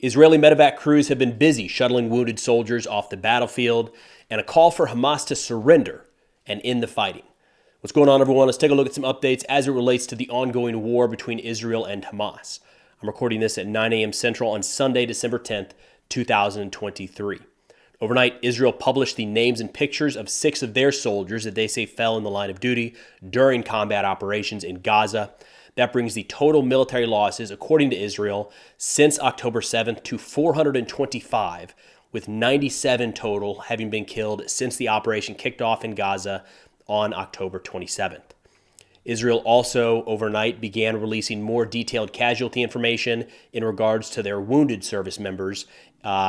Israeli medevac crews have been busy shuttling wounded soldiers off the battlefield, and a call for Hamas to surrender and end the fighting. What's going on, everyone? Let's take a look at some updates as it relates to the ongoing war between Israel and Hamas. I'm recording this at 9 a.m. Central on Sunday, December 10th, 2023. Overnight, Israel published the names and pictures of 6 of their soldiers that they say fell in the line of duty during combat operations in Gaza. That brings the total military losses, according to Israel, since October 7th to 425, with 97 total having been killed since the operation kicked off in Gaza on October 27th. Israel also overnight began releasing more detailed casualty information in regards to their wounded service members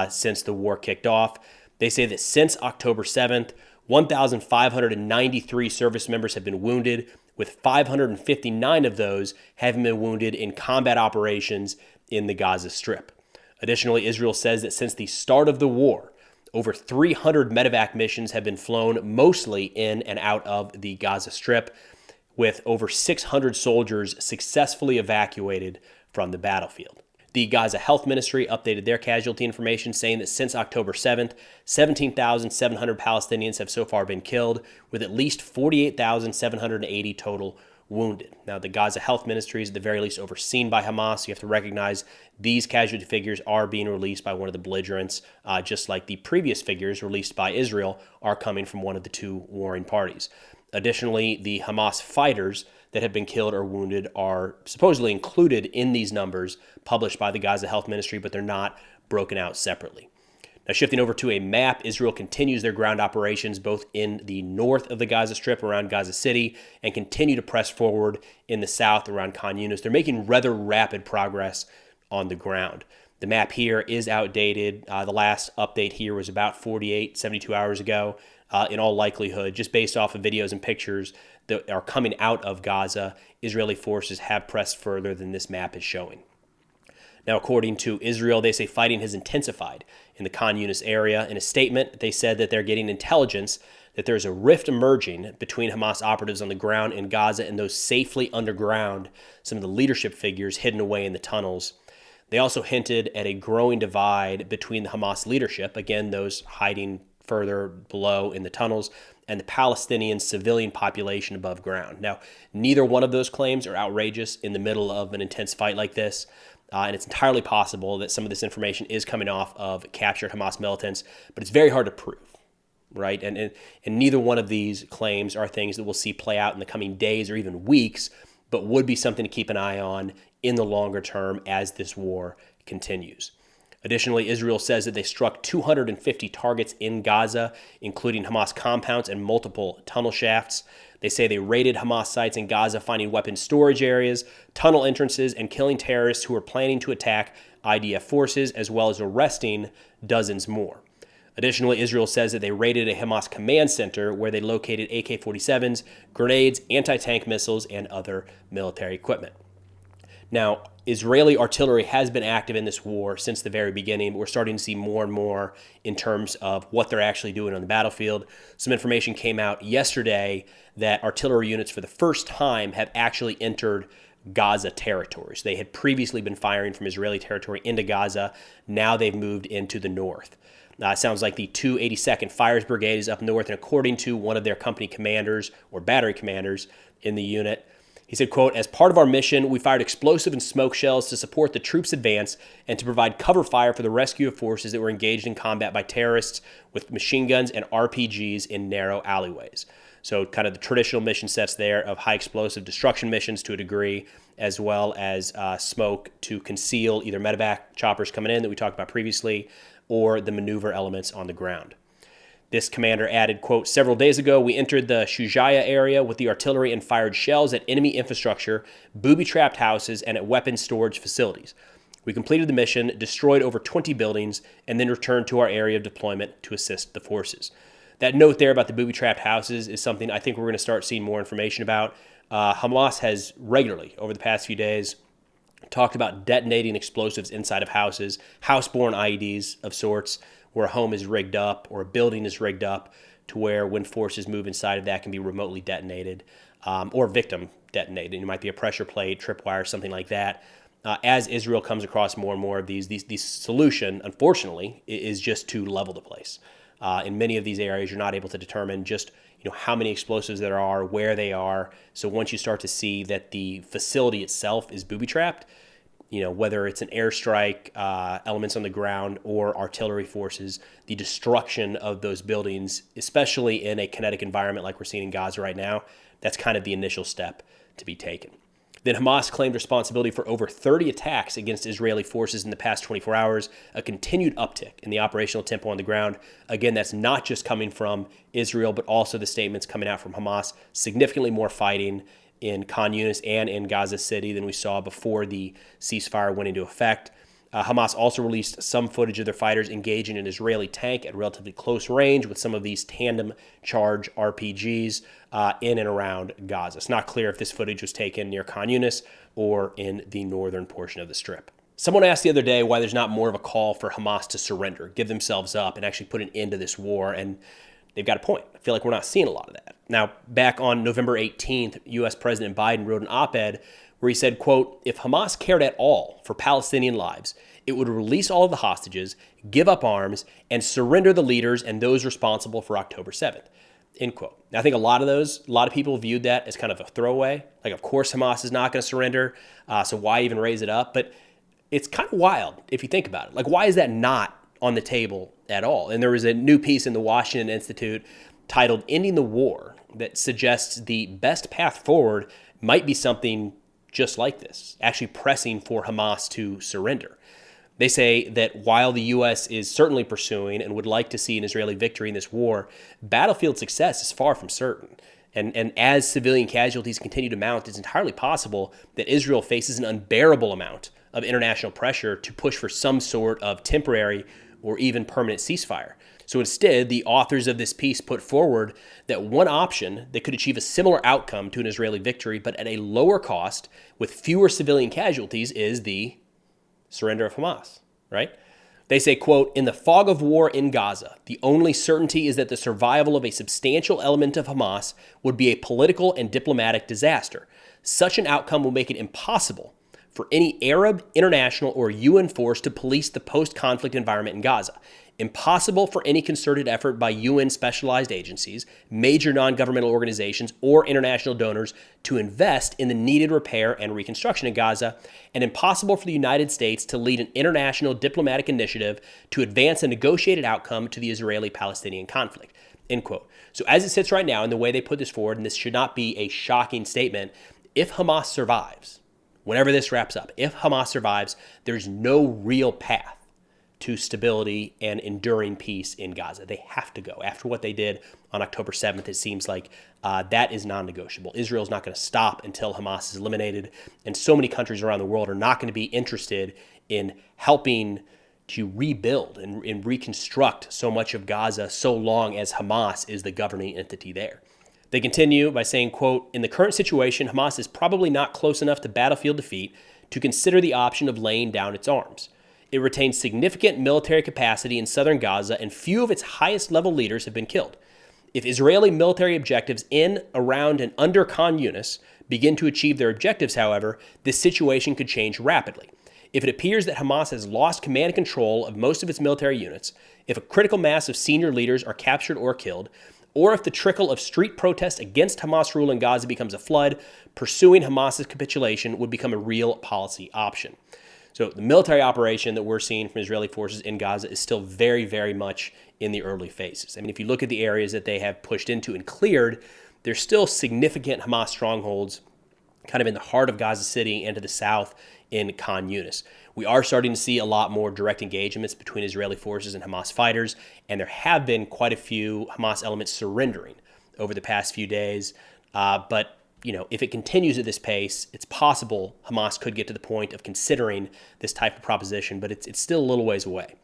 since the war kicked off. They say that since October 7th, 1,593 service members have been wounded, with 559 of those having been wounded in combat operations in the Gaza Strip. Additionally, Israel says that since the start of the war, over 300 medevac missions have been flown, mostly in and out of the Gaza Strip, with over 600 soldiers successfully evacuated from the battlefield. The Gaza Health Ministry updated their casualty information, saying that since October 7th, 17,700 Palestinians have so far been killed, with at least 48,780 total wounded. Now, the Gaza Health Ministry is at the very least overseen by Hamas, so you have to recognize these casualty figures are being released by one of the belligerents, just like the previous figures released by Israel are coming from one of the two warring parties. Additionally, the Hamas fighters that have been killed or wounded are supposedly included in these numbers published by the Gaza Health Ministry, but they're not broken out separately. Now, shifting over to a map, Israel continues their ground operations both in the north of the Gaza Strip around Gaza City and continue to press forward in the south around Khan Yunis. They're making rather rapid progress on the ground. The map here is outdated. The last update here was about 72 hours ago. In all likelihood, just based off of videos and pictures that are coming out of Gaza, Israeli forces have pressed further than this map is showing. Now, according to Israel, they say fighting has intensified in the Khan Yunis area. In a statement, they said that they're getting intelligence that there's a rift emerging between Hamas operatives on the ground in Gaza and those safely underground, some of the leadership figures hidden away in the tunnels. They also hinted at a growing divide between the Hamas leadership, again, those hiding further below in the tunnels, and the Palestinian civilian population above ground. Now, neither one of those claims are outrageous in the middle of an intense fight like this, and it's entirely possible that some of this information is coming off of captured Hamas militants, but it's very hard to prove, right? And neither one of these claims are things that we'll see play out in the coming days or even weeks, but would be something to keep an eye on in the longer term as this war continues. Additionally, Israel says that they struck 250 targets in Gaza, including Hamas compounds and multiple tunnel shafts. They say they raided Hamas sites in Gaza, finding weapons storage areas, tunnel entrances, and killing terrorists who were planning to attack IDF forces, as well as arresting dozens more. Additionally, Israel says that they raided a Hamas command center where they located AK-47s, grenades, anti-tank missiles, and other military equipment. Now, Israeli artillery has been active in this war since the very beginning, but we're starting to see more and more in terms of what they're actually doing on the battlefield. Some information came out yesterday that artillery units for the first time have actually entered Gaza territories. They had previously been firing from Israeli territory into Gaza. Now they've moved into the north. It sounds like the 282nd Fires Brigade is up north, and according to one of their company commanders or battery commanders in the unit, he said, quote, "As part of our mission, we fired explosive and smoke shells to support the troops' advance and to provide cover fire for the rescue of forces that were engaged in combat by terrorists with machine guns and RPGs in narrow alleyways." So kind of the traditional mission sets there of high explosive destruction missions to a degree, as well as smoke to conceal either medevac choppers coming in that we talked about previously or the maneuver elements on the ground. This commander added, quote, "Several days ago, we entered the Shujaya area with the artillery and fired shells at enemy infrastructure, booby-trapped houses, and at weapons storage facilities. We completed the mission, destroyed over 20 buildings, and then returned to our area of deployment to assist the forces." That note there about the booby-trapped houses is something I think we're going to start seeing more information about. Hamas has regularly, over the past few days, talked about detonating explosives inside of houses, house-borne IEDs of sorts, where a home is rigged up or a building is rigged up to where when forces move inside of that can be remotely detonated or victim detonated. It might be a pressure plate, tripwire, something like that. as Israel comes across more and more of these solution, unfortunately, is just to level the place. In many of these areas, you're not able to determine just how many explosives there are, where they are. So once you start to see that the facility itself is booby-trapped, whether it's an airstrike, elements on the ground, or artillery forces, the destruction of those buildings, especially in a kinetic environment like we're seeing in Gaza right now, that's kind of the initial step to be taken. Then Hamas claimed responsibility for over 30 attacks against Israeli forces in the past 24 hours, a continued uptick in the operational tempo on the ground. Again, that's not just coming from Israel, but also the statements coming out from Hamas. Significantly more fighting in Khan Yunis and in Gaza City than we saw before the ceasefire went into effect. Hamas also released some footage of their fighters engaging an Israeli tank at relatively close range with some of these tandem charge RPGs in and around Gaza. It's not clear if this footage was taken near Khan Yunis or in the northern portion of the Strip. Someone asked the other day why there's not more of a call for Hamas to surrender, give themselves up, and actually put an end to this war, and they've got a point. I feel like we're not seeing a lot of that. Now, back on November 18th, U.S. President Biden wrote an op-ed where he said, quote, "If Hamas cared at all for Palestinian lives, it would release all of the hostages, give up arms, and surrender the leaders and those responsible for October 7th. End quote. Now, I think a lot of people viewed that as kind of a throwaway. Like, of course, Hamas is not going to surrender, so why even raise it up? But it's kind of wild if you think about it. Like, why is that not on the table at all? And there was a new piece in the Washington Institute titled "Ending the War" that suggests the best path forward might be something just like this, actually pressing for Hamas to surrender. They say that while the U.S. is certainly pursuing and would like to see an Israeli victory in this war, battlefield success is far from certain. And as civilian casualties continue to mount, it's entirely possible that Israel faces an unbearable amount of international pressure to push for some sort of temporary or even permanent ceasefire. So instead, the authors of this piece put forward that one option that could achieve a similar outcome to an Israeli victory, but at a lower cost with fewer civilian casualties, is the surrender of Hamas, right? They say, quote, "In the fog of war in Gaza, the only certainty is that the survival of a substantial element of Hamas would be a political and diplomatic disaster. Such an outcome will make it impossible for any Arab, international, or UN force to police the post-conflict environment in Gaza. Impossible for any concerted effort by UN specialized agencies, major non-governmental organizations, or international donors to invest in the needed repair and reconstruction in Gaza, and impossible for the United States to lead an international diplomatic initiative to advance a negotiated outcome to the Israeli-Palestinian conflict." End quote. So as it sits right now, and the way they put this forward, and this should not be a shocking statement, if Hamas survives, whenever this wraps up, if Hamas survives, there's no real path to stability and enduring peace in Gaza. They have to go. After what they did on October 7th, it seems like that is non-negotiable. Israel's not going to stop until Hamas is eliminated, and so many countries around the world are not going to be interested in helping to rebuild and reconstruct so much of Gaza so long as Hamas is the governing entity there. They continue by saying, quote, "In the current situation, Hamas is probably not close enough to battlefield defeat to consider the option of laying down its arms. It retains significant military capacity in southern Gaza, and few of its highest level leaders have been killed. If Israeli military objectives in, around, and under Khan Yunis begin to achieve their objectives, however, this situation could change rapidly. If it appears that Hamas has lost command and control of most of its military units, if a critical mass of senior leaders are captured or killed, or if the trickle of street protests against Hamas rule in Gaza becomes a flood, pursuing Hamas's capitulation would become a real policy option." So the military operation that we're seeing from Israeli forces in Gaza is still very, very much in the early phases. I mean, if you look at the areas that they have pushed into and cleared, there's still significant Hamas strongholds kind of in the heart of Gaza City and to the south in Khan Yunis. We are starting to see a lot more direct engagements between Israeli forces and Hamas fighters, and there have been quite a few Hamas elements surrendering over the past few days. But if it continues at this pace, it's possible Hamas could get to the point of considering this type of proposition, but it's still a little ways away.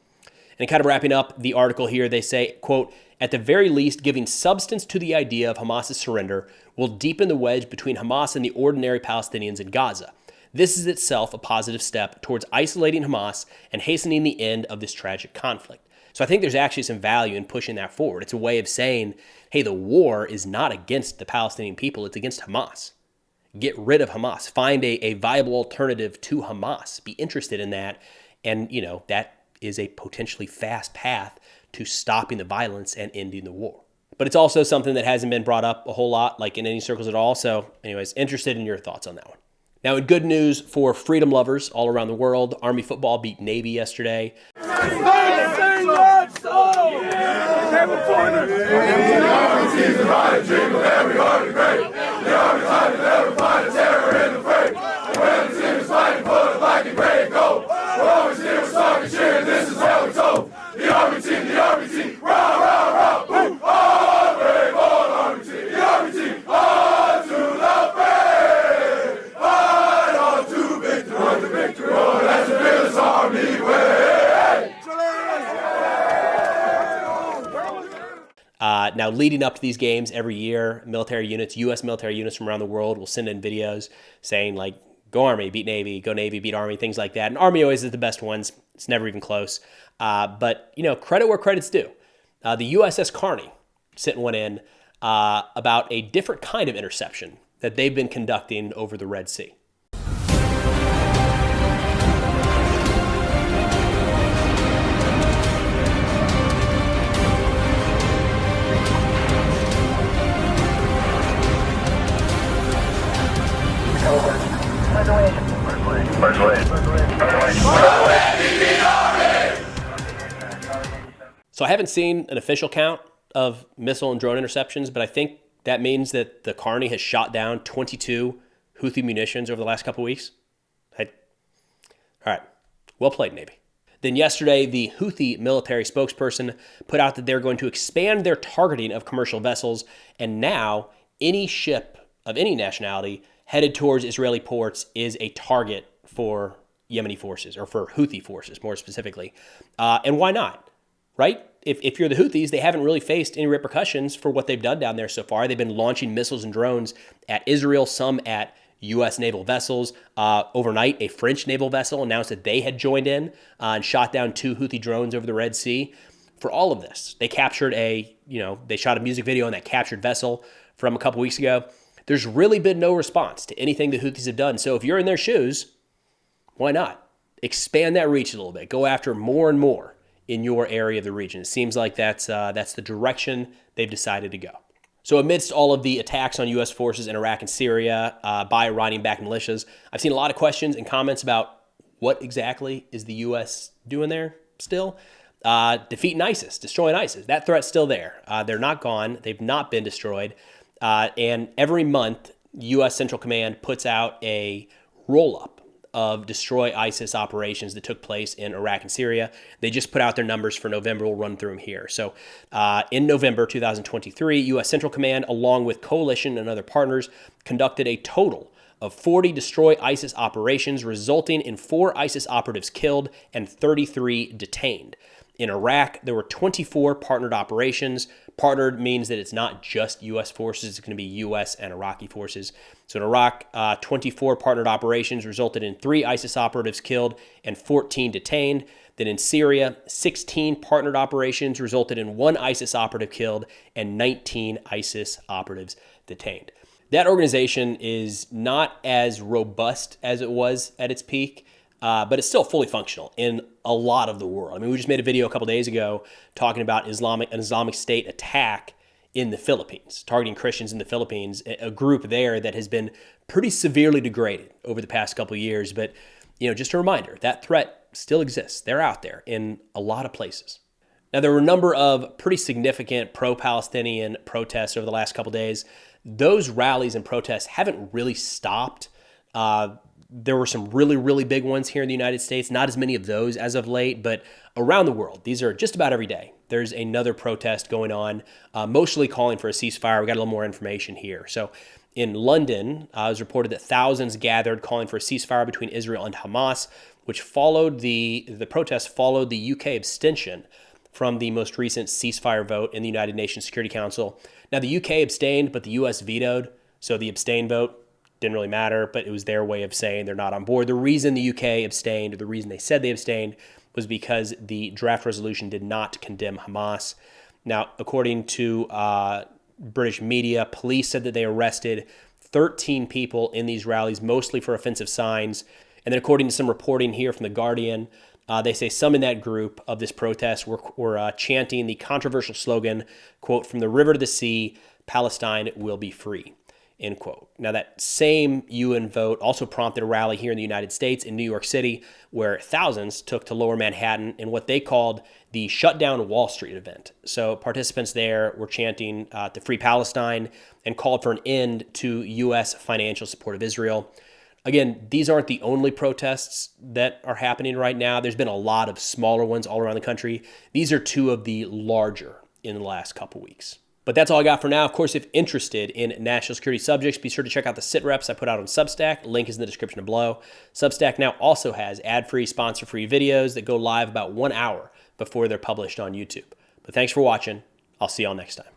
And kind of wrapping up the article here, they say, quote, "At the very least, giving substance to the idea of Hamas's surrender will deepen the wedge between Hamas and the ordinary Palestinians in Gaza. This is itself a positive step towards isolating Hamas and hastening the end of this tragic conflict." So I think there's actually some value in pushing that forward. It's a way of saying, hey, the war is not against the Palestinian people, it's against Hamas. get rid of Hamas, find a viable alternative to Hamas, be interested in that. And, that is a potentially fast path to stopping the violence and ending the war. But it's also something that hasn't been brought up a whole lot, like in any circles at all. So anyways, interested in your thoughts on that one. Now, in good news for freedom lovers all around the world, Army football beat Navy yesterday. Now, leading up to these games every year, military units, U.S. military units from around the world will send in videos saying, like, go Army, beat Navy, go Navy, beat Army, things like that. And Army always is the best ones. It's never even close. But, credit where credit's due. The USS Carney sent one in about a different kind of interception that they've been conducting over the Red Sea. So I haven't seen an official count of missile and drone interceptions, but I think that means that the Carney has shot down 22 Houthi munitions over the last couple of weeks. All right. Well played, Navy. Then yesterday, the Houthi military spokesperson put out that they're going to expand their targeting of commercial vessels, and now any ship of any nationality headed towards Israeli ports is a target for Yemeni forces, or for Houthi forces, more specifically. And why not, right? If you're the Houthis, they haven't really faced any repercussions for what they've done down there so far. They've been launching missiles and drones at Israel, some at U.S. naval vessels. Overnight, a French naval vessel announced that they had joined in and shot down 2 Houthi drones over the Red Sea. For all of this, they captured they shot a music video on that captured vessel from a couple weeks ago. There's really been no response to anything the Houthis have done. So if you're in their shoes, why not? Expand that reach a little bit. Go after more and more in your area of the region. It seems like that's the direction they've decided to go. So amidst all of the attacks on U.S. forces in Iraq and Syria by Iranian-backed militias, I've seen a lot of questions and comments about what exactly is the U.S. doing there still. Defeating ISIS, destroying ISIS. That threat's still there. They're not gone. They've not been destroyed. And every month, U.S. Central Command puts out a roll-up of destroy ISIS operations that took place in Iraq and Syria. They just put out their numbers for November. We'll run through them here. So in November 2023, U.S. Central Command, along with coalition and other partners, conducted a total of 40 destroy ISIS operations, resulting in 4 ISIS operatives killed and 33 detained. In Iraq, there were 24 partnered operations. Partnered means that it's not just U.S. forces. It's going to be U.S. and Iraqi forces. So in Iraq, 24 partnered operations resulted in 3 ISIS operatives killed and 14 detained. Then in Syria, 16 partnered operations resulted in 1 ISIS operative killed and 19 ISIS operatives detained. That organization is not as robust as it was at its peak, but it's still fully functional in a lot of the world. I mean, we just made a video a couple days ago talking about an Islamic State attack in the Philippines, targeting Christians in the Philippines, a group there that has been pretty severely degraded over the past couple of years. But, just a reminder, that threat still exists. They're out there in a lot of places. Now, there were a number of pretty significant pro-Palestinian protests over the last couple of days. Those rallies and protests haven't really stopped. There were some really, really big ones here in the United States. Not as many of those as of late, but around the world, these are just about every day. There's another protest going on, mostly calling for a ceasefire. We got a little more information here. So in London, it was reported that thousands gathered calling for a ceasefire between Israel and Hamas, which followed the protest followed the UK abstention from the most recent ceasefire vote in the United Nations Security Council. Now, the UK abstained, but the US vetoed. So the abstain vote didn't really matter, but it was their way of saying they're not on board. The reason the UK abstained, or the reason they said they abstained, was because the draft resolution did not condemn Hamas. Now, according to British media, police said that they arrested 13 people in these rallies, mostly for offensive signs. And then according to some reporting here from The Guardian, they say some in that group of this protest were chanting the controversial slogan, quote, "From the river to the sea, Palestine will be free," end quote. Now, that same UN vote also prompted a rally here in the United States in New York City, where thousands took to Lower Manhattan in what they called the Shut Down Wall Street event. So participants there were chanting to free Palestine and called for an end to U.S. financial support of Israel. Again, these aren't the only protests that are happening right now. There's been a lot of smaller ones all around the country. These are two of the larger in the last couple weeks. But that's all I got for now. Of course, if interested in national security subjects, be sure to check out the sit reps I put out on Substack. Link is in the description below. Substack now also has ad-free, sponsor-free videos that go live about 1 hour before they're published on YouTube. But thanks for watching. I'll see y'all next time.